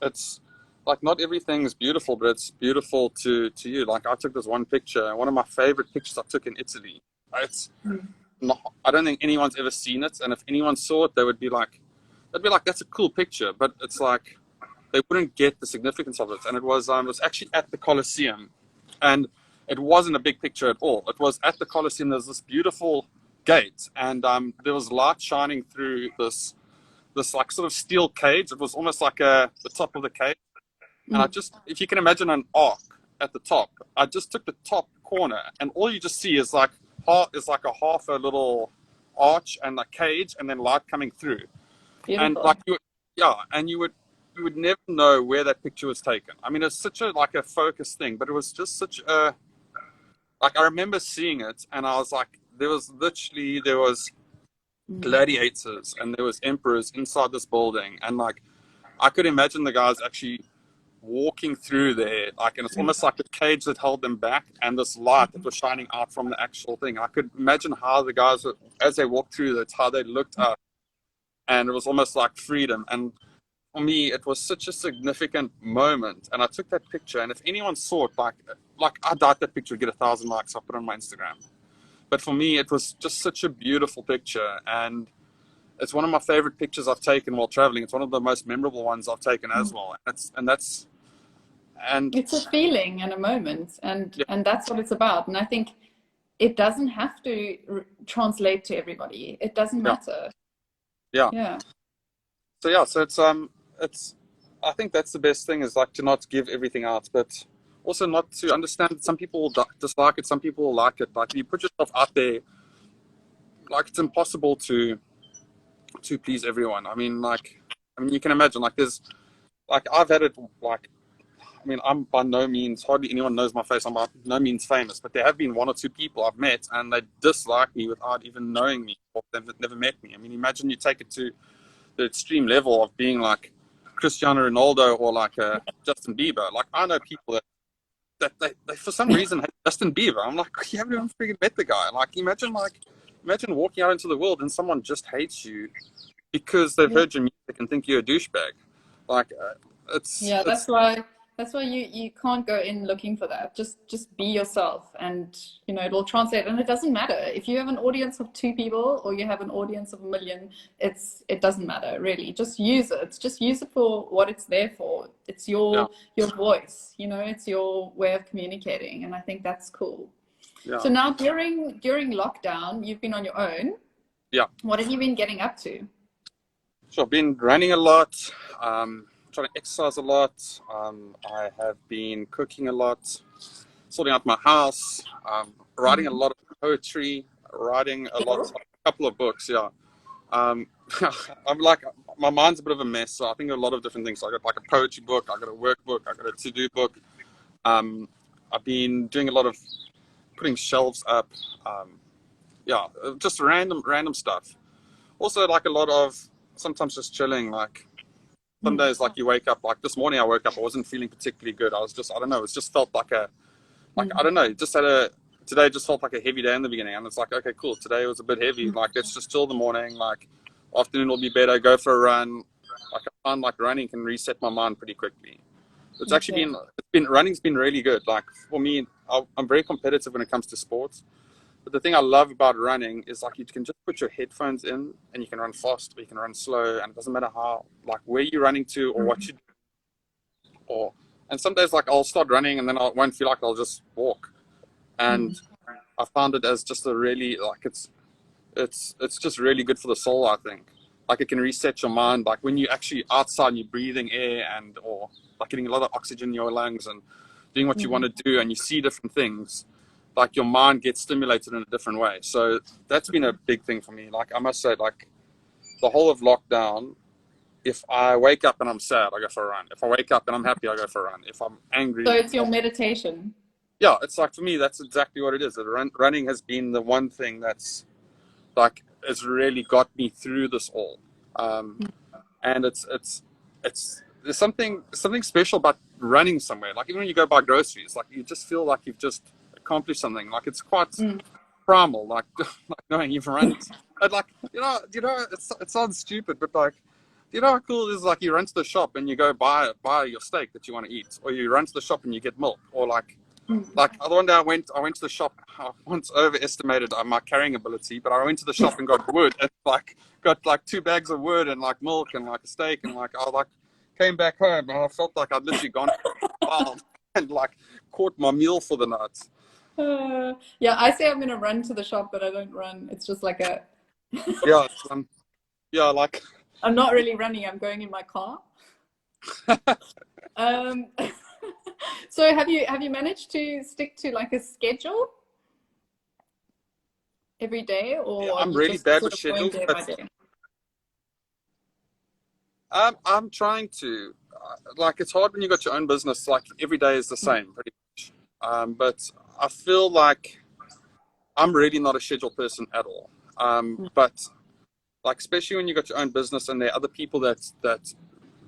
it's like not everything is beautiful, but it's beautiful to you. Like I took this one picture, one of my favorite pictures I took in Italy. It's not, I don't think anyone's ever seen it, and if anyone saw it, they'd be like, that's a cool picture, but it's like they wouldn't get the significance of it. And it was actually at the Colosseum, and it wasn't a big picture at all. It was at the Colosseum. There's this beautiful gate, and there was light shining through this like sort of steel cage. It was almost like the top of the cage. And I just, if you can imagine an arc at the top, I just took the top corner, and all you just see is like a half a little arch and a cage, and then light coming through. Beautiful. And like you would never know where that picture was taken. I mean, it's such a like a focus thing, but it was just such a like I remember seeing it, and I was like, there was gladiators and there was emperors inside this building, and like I could imagine the guys actually walking through there, like, and it's almost like a cage that held them back, and this light that was shining out from the actual thing. I could imagine how the guys, as they walked through, that's how they looked up, and it was almost like freedom. And for me, it was such a significant moment, and I took that picture. And if anyone saw it, like I doubt that picture would get 1,000 likes. I put it on my Instagram, but for me, it was just such a beautiful picture, and it's one of my favorite pictures I've taken while traveling. It's one of the most memorable ones I've taken as well. And it's a feeling and a moment, and yeah. and that's what it's about. And I think it doesn't have to translate to everybody. It doesn't matter. Yeah. So it's I think that's the best thing, is like to not give everything out, but also not to understand that some people will dislike it, some people will like it. Like you put yourself out there, like it's impossible to please everyone. I mean, you can imagine, like there's, like I've had it, like, I mean, I'm by no means, hardly anyone knows my face. I'm by no means famous, but there have been one or two people I've met and they dislike me without even knowing me, or they've never met me. I mean, imagine you take it to the extreme level of being like Cristiano Ronaldo or like Justin Bieber. Like I know people that they for some reason hate Justin Bieber. I'm like, you haven't even freaking met the guy. Like imagine walking out into the world and someone just hates you because they've heard your music and think you're a douchebag. Like that's why you can't go in looking for that. Just be yourself, and it'll translate. And it doesn't matter if you have an audience of 2 people or you have an audience of 1 million. It doesn't matter really. Just use it for what it's there for. It's your voice, it's your way of communicating, and I think that's cool. So now during lockdown, you've been on your own. What have you been getting up to? So I've been running a lot, trying to exercise a lot. I have been cooking a lot, sorting out my house, writing a lot of poetry, writing a couple of books. I'm like, my mind's a bit of a mess, so I think a lot of different things. I got like a poetry book, I got a workbook, I got a to-do book. I've been doing a lot of putting shelves up, just random stuff. Also, like a lot of sometimes just chilling. Like some days, like you wake up, like this morning I woke up, I wasn't feeling particularly good. I was just, I don't know, it just felt like I don't know, today just felt like a heavy day in the beginning, and it's like, okay, cool, today was a bit heavy, like let's just chill the morning, like afternoon will be better, go for a run. Like I find like running can reset my mind pretty quickly. It's actually running's been really good. Like for me, I'm very competitive when it comes to sports. But the thing I love about running is like you can just put your headphones in and you can run fast or you can run slow, and it doesn't matter how, like where you're running to or what you do. And some days like I'll start running and then I won't feel like I'll just walk. And I found it as just a really like it's just really good for the soul, I think. Like it can reset your mind. Like when you're actually outside and you're breathing air or like getting a lot of oxygen in your lungs and doing what you want to do and you see different things, like your mind gets stimulated in a different way. So that's been a big thing for me. Like I must say, like the whole of lockdown, if I wake up and I'm sad, I go for a run. If I wake up and I'm happy, I go for a run. If I'm angry, So it's your meditation. yeah, it's like for me, that's exactly what it is. Running has been the one thing that's like it's really got me through this all. And it's there's something special about running somewhere. Like even when you go buy groceries, like you just feel like you've just accomplished something. Like it's quite primal, like knowing you've run. And like it sounds stupid, but like how cool it is, like you run to the shop and you go buy your steak that you want to eat, or you run to the shop and you get milk, or like the one day I went to the shop. I once overestimated my carrying ability, but I went to the shop and got wood and got 2 bags of wood and like milk and like a steak, and like I came back home and I felt like I'd literally gone wild and like caught my meal for the night. Yeah, I say I'm gonna run to the shop, but I don't run. It's just like a like I'm not really running. I'm going in my car. So have you managed to stick to like a schedule every day, or yeah, I'm you really just bad sort with of going schedules, day by but day? I'm trying to. Like it's hard when you got your own business. Like every day is the same, pretty much. But I feel like I'm really not a schedule person at all. But like especially when you got your own business and there are other people that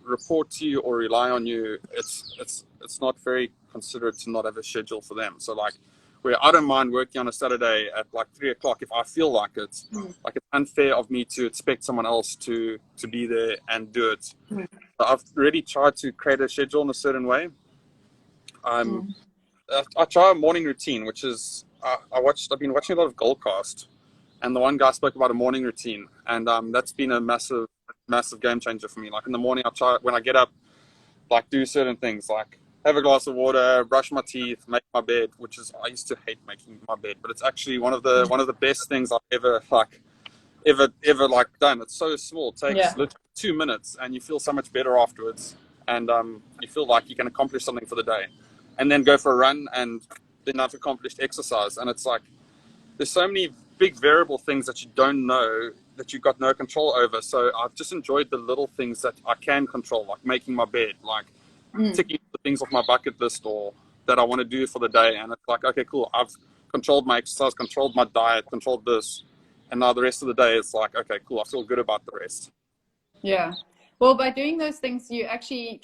report to you or rely on you, it's not very considerate to not have a schedule for them. So like where I don't mind working on a Saturday at like 3:00 if I feel like it. Like it's unfair of me to expect someone else to be there and do it. So I've really tried to create a schedule in a certain way. I try a morning routine, which is I've been watching a lot of Goldcast, and the one guy spoke about a morning routine, and that's been a massive game changer for me. Like in the morning, I try when I get up, like do certain things, like have a glass of water, brush my teeth, make my bed, which is I used to hate making my bed, but it's actually one of the best things I've ever done. It's so small, it takes literally 2 minutes, and you feel so much better afterwards, and you feel like you can accomplish something for the day, and then go for a run, and then I've accomplished exercise, and it's like there's so many big variable things that you don't know that you've got no control over. So I've just enjoyed the little things that I can control, like making my bed, like ticking the things off my bucket list or that I want to do for the day. And it's like, okay, cool. I've controlled my exercise, controlled my diet, controlled this. And now the rest of the day, it's like, okay, cool. I feel good about the rest. Yeah. Well, by doing those things, you're actually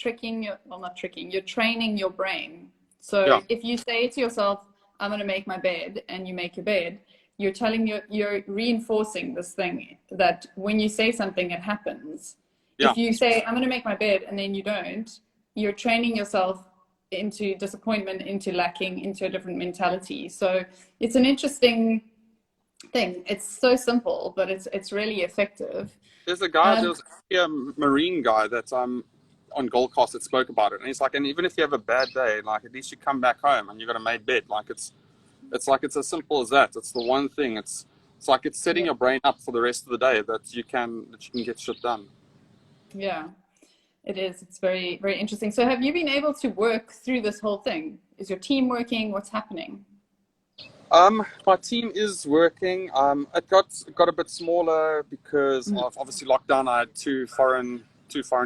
not tricking, you're training your brain. So if you say to yourself, I'm going to make my bed, and you make your bed, you're reinforcing this thing that when you say something, it happens. If you say, I'm going to make my bed, and then you don't, you're training yourself into disappointment, into lacking, into a different mentality. So it's an interesting thing. It's so simple, but it's really effective. There's a Marine guy that's on Goldcast that spoke about it, and he's like, and even if you have a bad day, like at least you come back home and you got a made bed. Like it's as simple as that. It's the one thing. It's like it's setting your brain up for the rest of the day that you can get shit done. Yeah, it is. It's very, very interesting. So have you been able to work through this whole thing? Is your team working? What's happening? My team is working. It got a bit smaller because of obviously lockdown. I had two foreign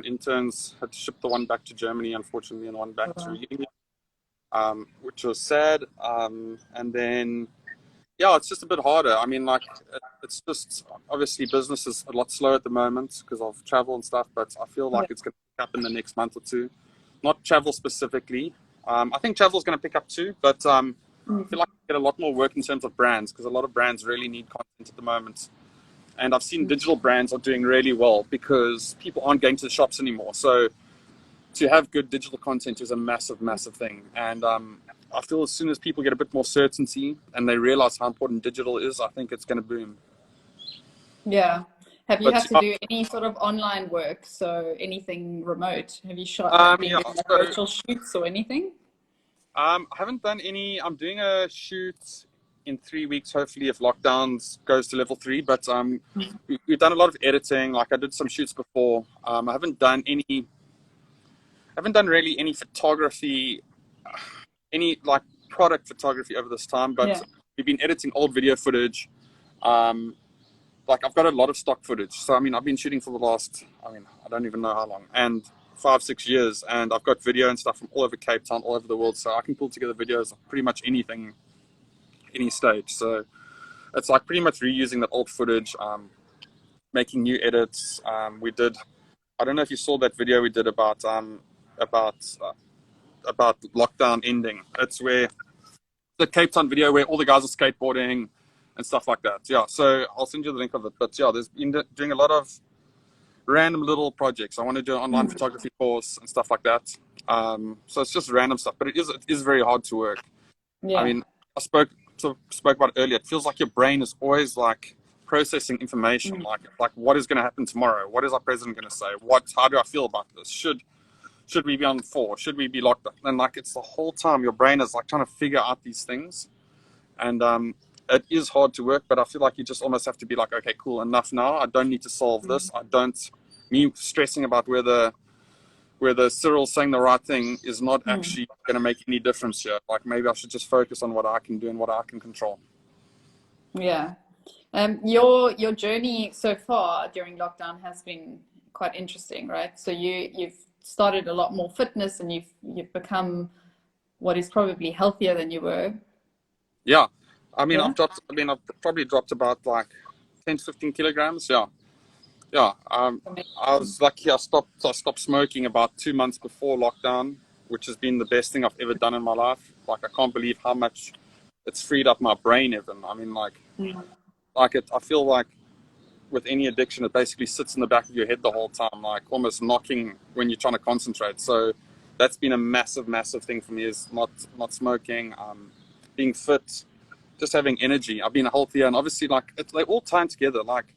interns. Had to ship the one back to Germany, unfortunately, and one back to England, which was sad. And then, it's just a bit harder. I mean, like, it's just obviously business is a lot slow at the moment because of travel and stuff. But I feel like it's going to pick up in the next month or two. Not travel specifically. I think travel is going to pick up too, but I feel like I get a lot more work in terms of brands because a lot of brands really need content at the moment. And I've seen digital brands are doing really well because people aren't going to the shops anymore. So to have good digital content is a massive, massive thing. And I feel as soon as people get a bit more certainty and they realize how important digital is, I think it's going to boom. Yeah. Have you But had to do any sort of online work? So anything remote? Have you been yeah, doing like so virtual shoots or anything? I haven't done any. I'm doing a shoot in 3 weeks, hopefully, if lockdowns goes to level 3. But we've done a lot of editing. Like I did some shoots before. I haven't done really any photography, any like product photography over this time. But Yeah. we've been editing old video footage. Um, like I've got a lot of stock footage. So I mean, I've been shooting for the last, I don't even know how long, and 5-6 years, and I've got video and stuff from all over Cape Town, all over the world. So I can pull together videos of pretty much anything, any stage. So it's like pretty much reusing that old footage, making new edits. We did. I don't know if you saw that video we did about lockdown ending. It's where the Cape Town video where all the guys are skateboarding and stuff like that. Yeah, so I'll send you the link of it. But yeah, there's been doing a lot of random little projects. I want to do an online photography course and stuff like that. So it's just random stuff, but it is very hard to work. I Yeah. mean, I spoke about it earlier. It feels like your brain is always like processing information, like what is going to happen tomorrow? What is our president going to say? How do I feel about this? Should we be on 4? Should we be locked up? And like it's the whole time your brain is like trying to figure out these things, and it is hard to work. But I feel like you just almost have to be like, okay, cool, enough now. I don't need to solve this. Me stressing about whether Cyril's saying the right thing is not actually going to make any difference here. Like maybe I should just focus on what I can do and what I can control. Yeah. Your journey so far during lockdown has been quite interesting, right? So you've started a lot more fitness and you've become what is probably healthier than you were. Yeah. I mean, Yeah. I've probably dropped about like 10 to 15 kilograms. Yeah. Yeah. I was lucky. I stopped smoking about 2 months before lockdown, which has been the best thing I've ever done in my life. Like, I can't believe how much it's freed up my brain even. I mean, I feel like with any addiction, it basically sits in the back of your head the whole time, like almost knocking when you're trying to concentrate. So that's been a massive, massive thing for me, is not smoking, being fit, just having energy. I've been healthier, and obviously they all tie together. Like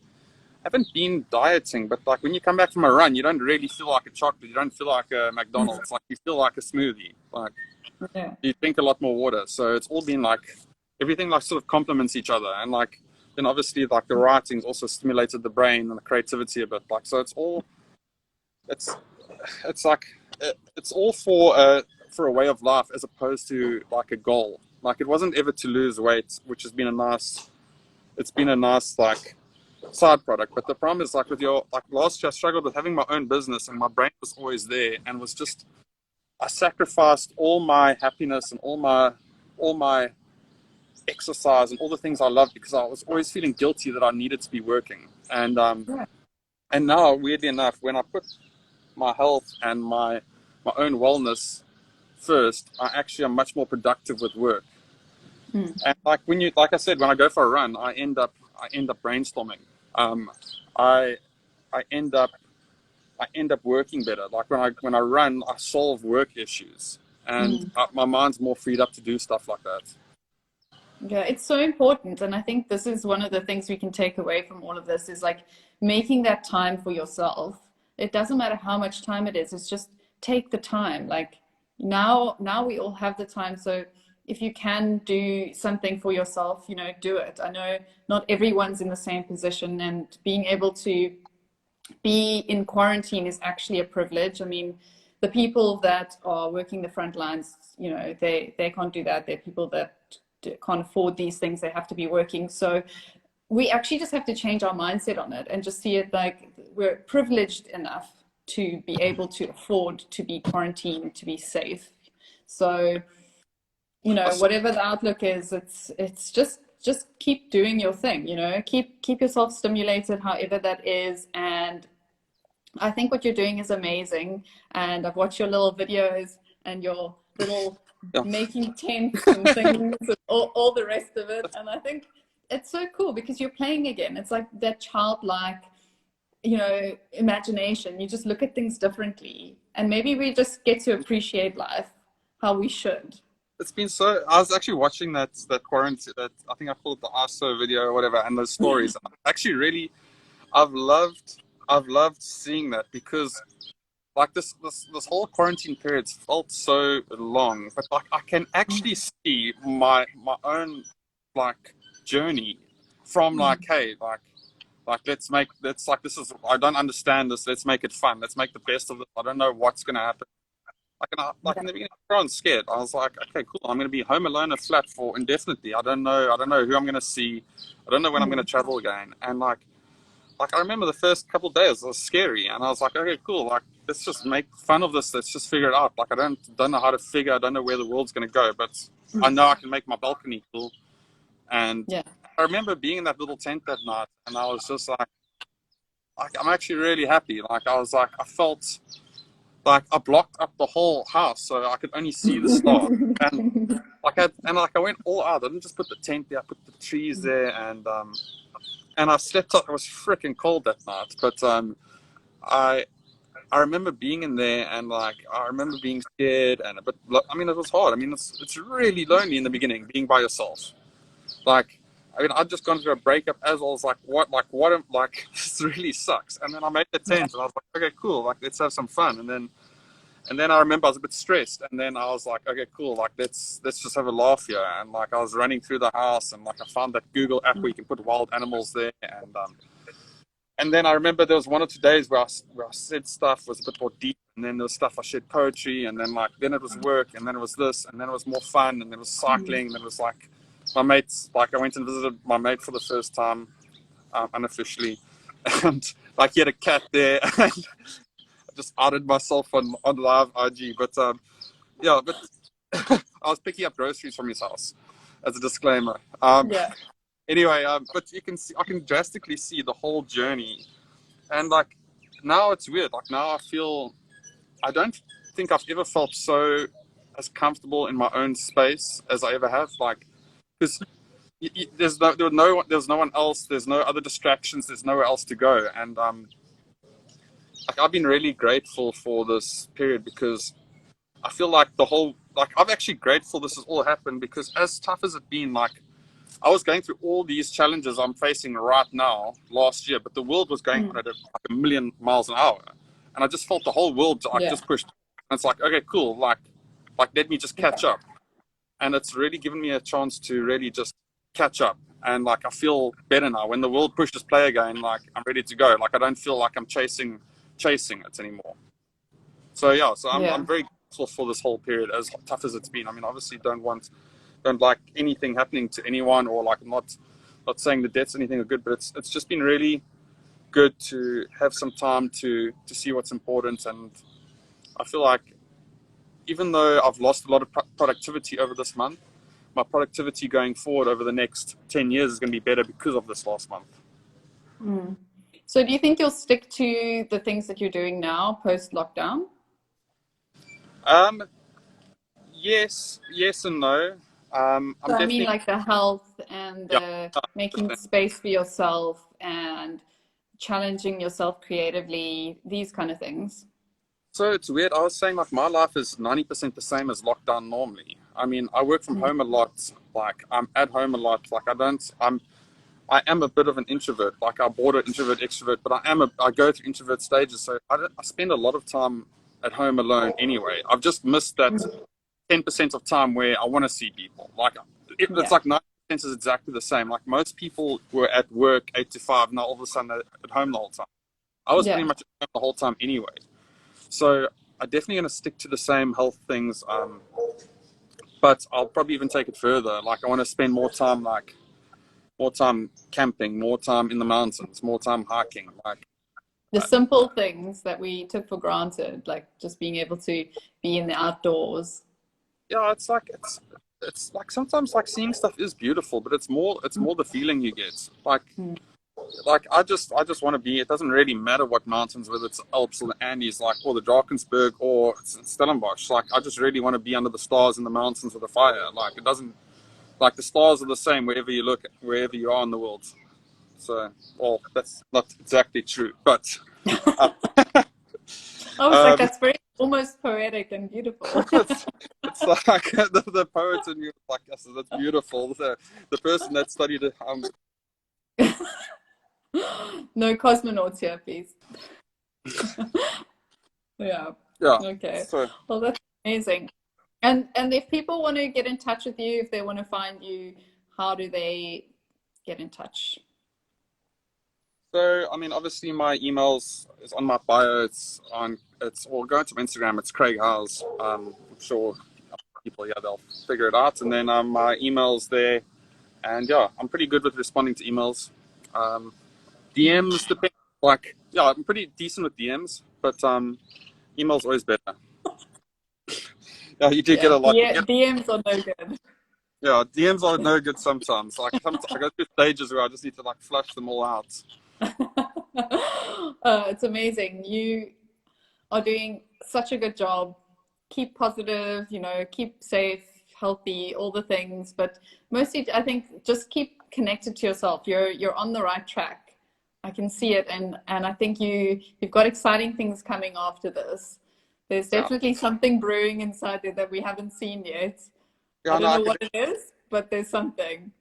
I haven't been dieting, but like when you come back from a run, you don't really feel like a chocolate. You don't feel like a McDonald's. Like you feel like a smoothie. Like you drink a lot more water. So it's all been like everything like sort of complements each other, and like then obviously like the writing's also stimulated the brain and the creativity a bit. Like so, it's all for a way of life as opposed to like a goal. Like it wasn't ever to lose weight, which has been it's been a nice like side product. But the problem is like with last year I struggled with having my own business, and my brain was always there, and was just, I sacrificed all my happiness and all my exercise and all the things I loved because I was always feeling guilty that I needed to be working. And now, weirdly enough, when I put my health and my own wellness first, I actually am much more productive with work. And like I said, when I go for a run, I end up brainstorming. I end up working better. Like when I run, I solve work issues, and my mind's more freed up to do stuff like that. Yeah, it's so important. And I think this is one of the things we can take away from all of this, is like making that time for yourself. It doesn't matter how much time it is, it's just take the time. Like now we all have the time. So if you can do something for yourself, do it. I know not everyone's in the same position, and being able to be in quarantine is actually a privilege. I mean, the people that are working the front lines, they can't do that. They're people that can't afford these things. They have to be working. So we actually just have to change our mindset on it and just see it like we're privileged enough to be able to afford to be quarantined, to be safe. So, whatever the outlook is, it's just keep doing your thing, keep yourself stimulated, however that is. And I think what you're doing is amazing. And I've watched your little videos and your little making tents and things and all the rest of it. And I think it's so cool because you're playing again. It's like that childlike, imagination. You just look at things differently. And maybe we just get to appreciate life how we should. it's been so. I was actually watching that quarantine. That I think I called it the ISO video or whatever, and those stories. Actually, really, I've loved I've loved seeing that because like this whole quarantine period felt so long, but like I can actually see my own like journey from like, hey, like let's like this is I don't understand this. Let's make it fun. Let's make the best of it. I don't know what's gonna happen. Like in the beginning, I was scared. I was like, okay, cool. I'm gonna be home alone at flat for indefinitely. I don't know who I'm gonna see. I don't know when I'm gonna travel again. And like I remember the first couple of days it was scary, and I was like, okay, cool. Like let's just make fun of this. Let's just figure it out. Like I don't know how to figure. I don't know where the world's gonna go, but I know I can make my balcony cool. And Yeah. I remember being in that little tent that night, and I was just like I'm actually really happy. Like I was like I felt like I blocked up the whole house so I could only see the stars. And I went all out. I didn't just put the tent there. I put the trees there, and I slept up. It was freaking cold that night, but I I remember being in there, and like I remember being scared, but I mean it was hard. I mean it's really lonely in the beginning being by yourself. Like I mean I'd just gone through a breakup as I was like this really sucks. And then I made the tent, and I was like, okay, cool. Like let's have some fun. And then I remember I was a bit stressed, and then I was like, okay, cool. Like let's just have a laugh here. And like I was running through the house, and like I found that Google app where you can put wild animals there, and then I remember there was 1 or 2 days where I said stuff was a bit more deep, and then there was stuff I shared poetry, and then then it was work, and then it was this, and then it was more fun, and then it was cycling, and then it was like my mates. Like I went and visited my mate for the first time, unofficially, and like he had a cat there, and I just outed myself on live IG. But yeah, but I was picking up groceries from his house, as a disclaimer. Yeah. Anyway, but you can see I can drastically see the whole journey. And like now it's weird. Like now I don't think I've ever felt so as comfortable in my own space as I ever have. Like because there's no one else. There's no other distractions. There's nowhere else to go. And like I've been really grateful for this period because I feel like I'm actually grateful this has all happened because as tough as it's been, like I was going through all these challenges I'm facing right now last year, but the world was going on at like a million miles an hour, and I just felt the whole world like Yeah. just pushed. And it's like, okay, cool, like let me just catch up, and it's really given me a chance to really just catch up, and like I feel better now. When the world pushes play again, like I'm ready to go. Like I don't feel like I'm chasing it anymore. So yeah, I'm Yeah. very grateful for this whole period, as tough as it's been. I mean, obviously don't like anything happening to anyone, or like not saying the death's anything good, but it's just been really good to have some time to see what's important. And I feel like even though I've lost a lot of productivity over this month, my productivity going forward over the next 10 years is going to be better because of this last month. So do you think you'll stick to the things that you're doing now post lockdown? um yes and no. I'm So I mean definitely, like the health and yeah, the making space for yourself and challenging yourself creatively, these kind of things. so it's weird. I was saying like my life is 90% the same as lockdown normally. I mean, I work from home a lot. Like I'm at home a lot. Like I am a bit of an introvert. Like I border introvert, extrovert, but I go through introvert stages. So I spend a lot of time at home alone anyway. I've just missed that 10% of time where I want to see people. Like it's Yeah. like 90% is exactly the same. Like most people were at work 8 to 5. Now all of a sudden they're at home the whole time. I was pretty Yeah. much at home the whole time anyway. So I'm definitely going to stick to the same health things. But I'll probably even take it further. Like I want to spend more time camping, more time in the mountains, more time hiking. Like, The simple things that we took for granted, like just being able to be in the outdoors. yeah, it's like sometimes like seeing stuff is beautiful, but it's more the feeling you get. Like I just want to be. It doesn't really matter what mountains, whether it's the Alps or the Andes, like or the Drakensberg or Stellenbosch. Like I just really want to be under the stars in the mountains with the fire. Like it doesn't like the stars are the same wherever you look, wherever you are in the world. So, well, that's not exactly true, but I was like, um, that's very almost poetic and beautiful. It's like the poet in you, like, yes, that's beautiful. The person that studied it, No cosmonauts here, please. Yeah. yeah. Okay. So Well, that's amazing. And if people want to get in touch with you, if they want to find you, how do they get in touch? I mean, obviously my emails is on my bio. Or go to Instagram. It's Craig Howes. I'm sure people, yeah, they'll figure it out. And then my email's there. And yeah, I'm pretty good with responding to emails. DMs depend. Like, yeah, I'm pretty decent with DMs, but emails always better. Yeah, you do get Yeah, a lot. DMs are no good. Yeah, DMs are no good sometimes. Like sometimes I go through stages where I just need to like flush them all out. It's amazing. You are doing such a good job. Keep positive, keep safe, healthy, all the things. But mostly, I think just keep connected to yourself. You're on the right track. I can see it, and I think you've got exciting things coming after this. There's definitely something brewing inside there that we haven't seen yet. Yeah, I don't know what it is, but there's something.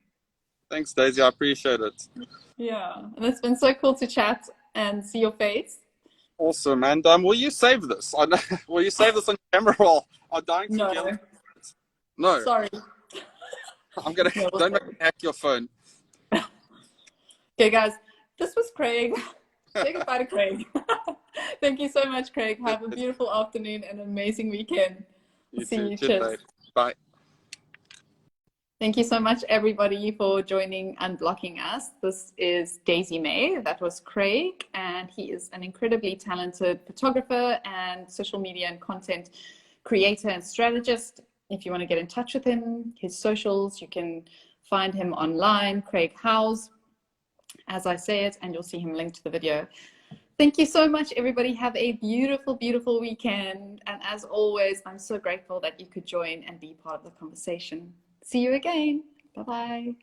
Thanks, Daisy. I appreciate it. Yeah, and it's been so cool to chat and see your face. Awesome. And will you save this? Will you save this on your camera roll? I'm dying to No, get. No. sorry. I'm gonna No, don't make me hack your phone. Okay, guys, this was Craig. Say goodbye to Craig. Thank you so much, Craig. Have a beautiful afternoon and an amazing weekend. You See too. you. Cheers, Cheers. Bye. Thank you so much, everybody, for joining Unblocking Us. This is Daisy May. That was Craig, and he is an incredibly talented photographer and social media and content creator and strategist. If you want to get in touch with him, his socials, you can find him online, Craig Howes, as I say it, and you'll see him linked to the video. Thank you so much, everybody. Have a beautiful, beautiful weekend. And as always, I'm so grateful that you could join and be part of the conversation. See you again. Bye-bye.